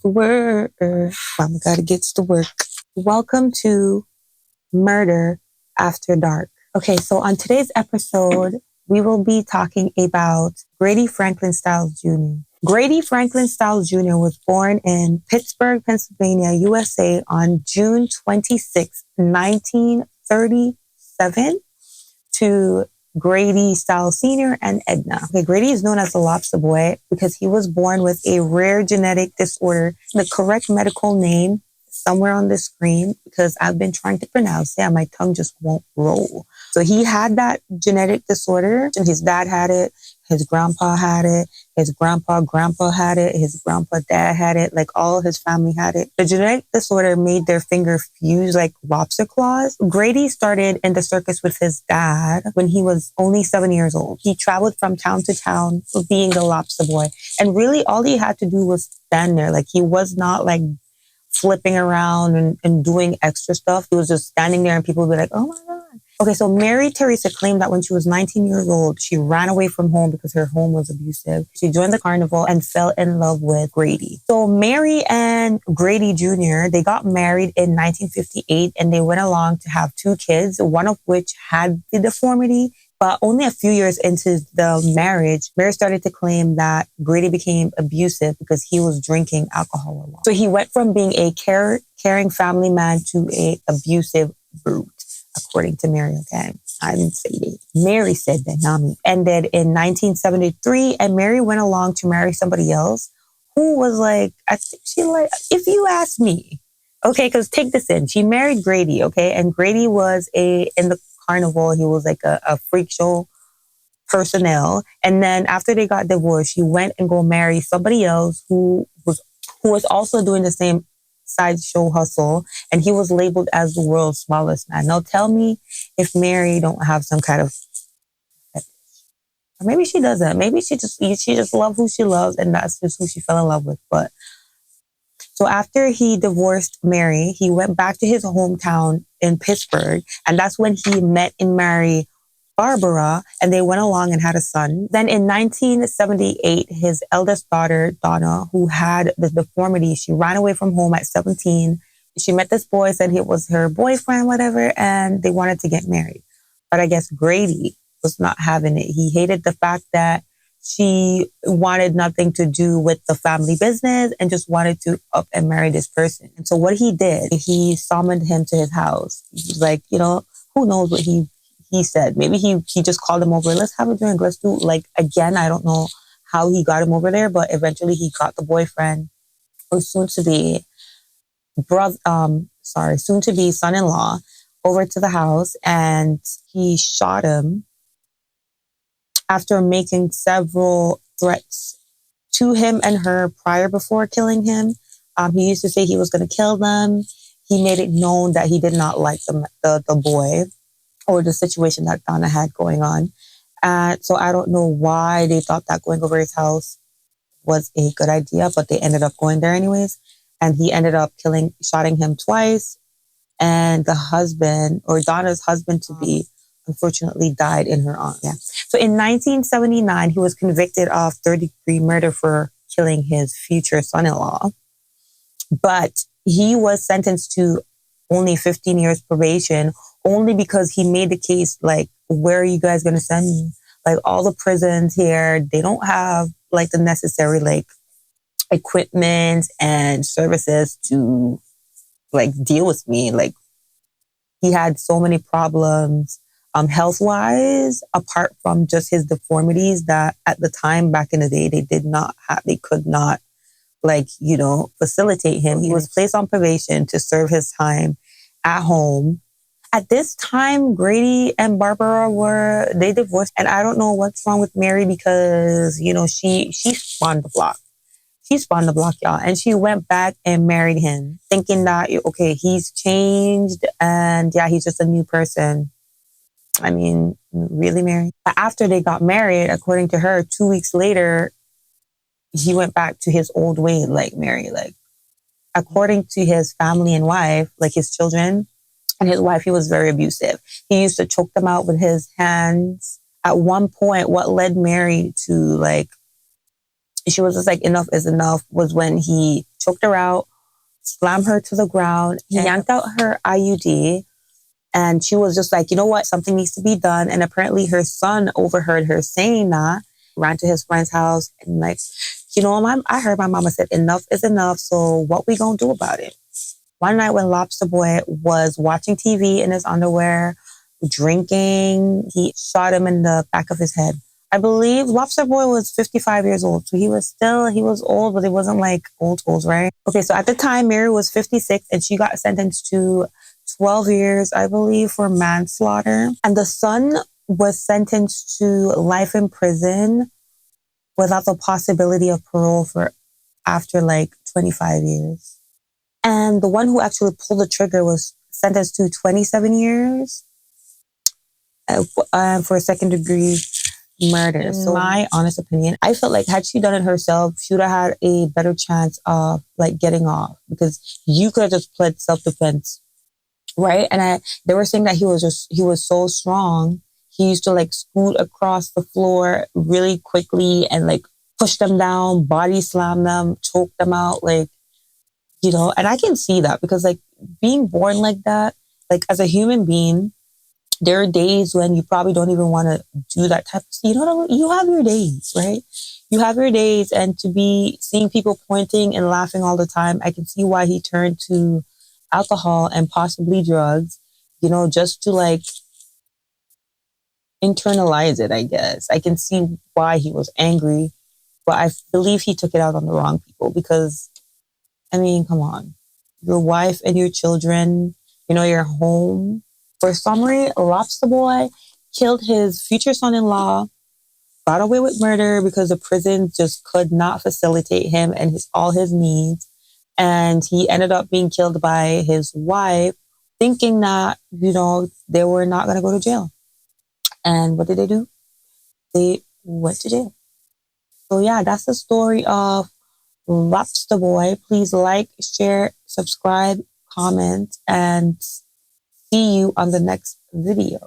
Work. Mama gotta get to work. Welcome to Murder After Dark. Okay, so on today's episode, we will be talking about Grady Franklin Stiles Jr. Grady Franklin Stiles Jr. was born in Pittsburgh, Pennsylvania, USA on June 26, 1937 to Grady Stiles Sr. and Edna. Okay, Grady is known as the Lobster Boy because he was born with a rare genetic disorder. The correct medical name is somewhere on the screen because I've been trying to pronounce it and my tongue just won't roll. So he had that genetic disorder and his dad had it. His grandpa had it. His grandpa had it. His grandpa dad had it. Like all his family had it. The genetic disorder made their finger fuse like lobster claws. Grady started in the circus with his dad when he was only 7 years old. He traveled from town to town being the lobster boy. And really all he had to do was stand there. Like he was not like flipping around and doing extra stuff. He was just standing there and people would be like, oh my God. Okay, so Mary Teresa claimed that when she was 19 years old, she ran away from home because her home was abusive. She joined the carnival and fell in love with Grady. So Mary and Grady Jr., they got married in 1958 and they went along to have 2 kids, one of which had the deformity. But only a few years into the marriage, Mary started to claim that Grady became abusive because he was drinking alcohol a lot. So he went from being a caring family man to a abusive brute, according to Mary again. I didn't say that. Mary said that, not me. Ended in 1973, and Mary went along to marry somebody else who was like, I think she like, if you ask me, okay, because take this in. She married Grady, okay, and Grady was in the carnival. He was like a freak show personnel. And then after they got divorced, she went and go marry somebody else who was also doing the same sideshow hustle, and he was labeled as the world's smallest man. Now tell me if Mary don't have some kind of fetish. Or maybe she doesn't. Maybe she just loves who she loves and that's just who she fell in love with. But so after he divorced Mary, he went back to his hometown in Pittsburgh, and that's when he met and married Barbara, and they went along and had a son. Then in 1978, his eldest daughter, Donna, who had the deformity, she ran away from home at 17. She met this boy, said he was her boyfriend, whatever, and they wanted to get married. But I guess Grady was not having it. He hated the fact that she wanted nothing to do with the family business and just wanted to up and marry this person. And so what he did, he summoned him to his house. He was like, who knows what he said. Maybe he just called him over. Let's have a drink. Let's do, like, again, I don't know how he got him over there, but eventually he got the boyfriend or soon to be son-in-law over to the house, and he shot him after making several threats to him and her before killing him. He used to say he was going to kill them. He made it known that he did not like the boy or the situation that Donna had going on. So I don't know why they thought that going over his house was a good idea, but they ended up going there anyways. And he ended up shotting him twice. And the husband, or Donna's husband-to-be, unfortunately died in her arms. Yeah. So in 1979, he was convicted of third-degree murder for killing his future son-in-law. But he was sentenced to only 15 years probation only because he made the case like, where are you guys going to send me? Like all the prisons here, they don't have like the necessary like equipment and services to like deal with me. Like he had so many problems health-wise, apart from just his deformities that at the time back in the day, they could not facilitate him. He was placed on probation to serve his time at home. At this time, Grady and Barbara they divorced. And I don't know what's wrong with Mary because, she spawned the block. She spawned the block, y'all. And she went back and married him, thinking that, okay, he's changed and yeah, he's just a new person. I mean, really, Mary? After they got married, according to her, 2 weeks later, he went back to his old way, like Mary. Like, according to his family and wife, like his children and his wife, he was very abusive. He used to choke them out with his hands. At one point, what led Mary to she was just like, enough is enough, was when he choked her out, slammed her to the ground. He yanked out her IUD. And she was just like, you know what? Something needs to be done. And apparently her son overheard her saying that, ran to his friend's house and like, you know, I heard my mama said, enough is enough. So what we gonna do about it? One night when Lobster Boy was watching TV in his underwear, drinking, he shot him in the back of his head. I believe Lobster Boy was 55 years old. So he was old, but it wasn't like old, right? Okay, so at the time, Mary was 56 and she got sentenced to 12 years, I believe, for manslaughter. And the son was sentenced to life in prison without the possibility of parole for after like 25 years. And the one who actually pulled the trigger was sentenced to 27 years for a second degree murder. In my honest opinion, I felt like had she done it herself, she would have had a better chance of like getting off because you could have just pled self-defense, right? And they were saying that he was so strong. He used to like scoot across the floor really quickly and like push them down, body slam them, choke them out, like, you know, and I can see that because like being born like that, like as a human being, there are days when you probably don't even want to do that type of stuff. You know, you have your days, right? You have your days, and to be seeing people pointing and laughing all the time, I can see why he turned to alcohol and possibly drugs, you know, just to like internalize it, I guess. I can see why he was angry, but I believe he took it out on the wrong people because, I mean, come on. Your wife and your children, you know, your home. For summary, Lobster Boy killed his future son-in-law, got away with murder because the prison just could not facilitate him and all his needs. And he ended up being killed by his wife, thinking that, you know, they were not going to go to jail. And what did they do? They went to jail. So yeah, that's the story of Lobster Boy. Please like, share, subscribe, comment, and see you on the next video.